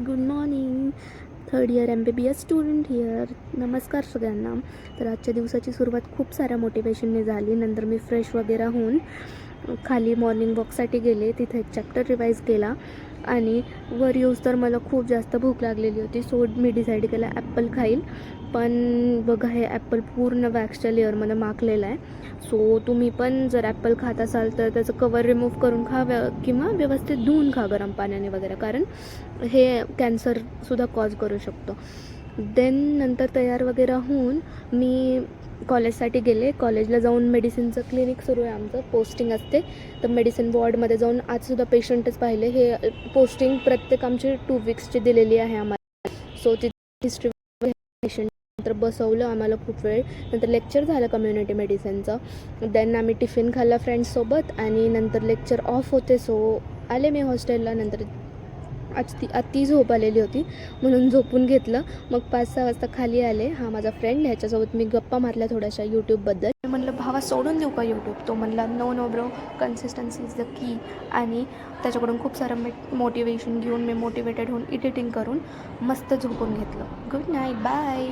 Good morning. Third year MBBS student here. नमस्कार सगळ्यांना. तर आजच्या दिवसाची सुरुवात खूप साऱ्या मोटिवेशनने झाली. नंतर मी फ्रेश वगैरे होऊन खाली मॉर्निंग वॉकसाठी गेले. तिथे एक चॅप्टर रिवाईज केला आणि वर येऊस तर मला खूप जास्त भूक लागलेली होती. सो मी डिसाईड केला ॲप्पल खाईल. पण बघा, हे ॲप्पल पूर्ण वॅक्सच्या लेअरमध्ये माखलेलं आहे. सो तुम्ही पण जर ॲप्पल खात असाल तर त्याचं कवर रिमूव्ह करून खा किंवा व्यवस्थित धुवून खा गरम पाण्याने वगैरे, कारण हे कॅन्सरसुद्धा कॉज करू शकतो. देन नंतर तयार वगैरे होऊन मी कॉलेजसाठी गेले. कॉलेजला जाऊन मेडिसिनचं क्लिनिक सुरू आहे आमचं, पोस्टिंग असते. तर मेडिसिन वॉर्डमध्ये जाऊन आजसुद्धा पेशंटच पाहिले. हे पोस्टिंग प्रत्येक आमची 2 वीक्सची दिलेली आहे आम्हाला. सो ती हिस्ट्री पेशंट नंतर बसवलं आम्हाला खूप वेळ. नंतर लेक्चर झालं कम्युनिटी मेडिसिनचं. देन आम्ही टिफिन खाल्ला फ्रेंड्ससोबत आणि नंतर लेक्चर ऑफ होते. सो आले मी हॉस्टेलला. नंतर आज ती झोप आलेली होती म्हणून झोपून घेतलं. मग 5-6 वाजता खाली आले. हा माझा फ्रेंड, ह्याच्यासोबत मी गप्पा मारल्या थोड्याशा यूट्यूबबद्दल. मी म्हणलं, भावा सोडून देऊ का यूट्यूब? तो म्हणला, no no bro, consistency is the key. आणि त्याच्याकडून खूप सारं मोटिवेशन घेऊन मी मोटिवेटेड होऊन एडिटिंग करून मस्त झोपून घेतलं. Good night, bye.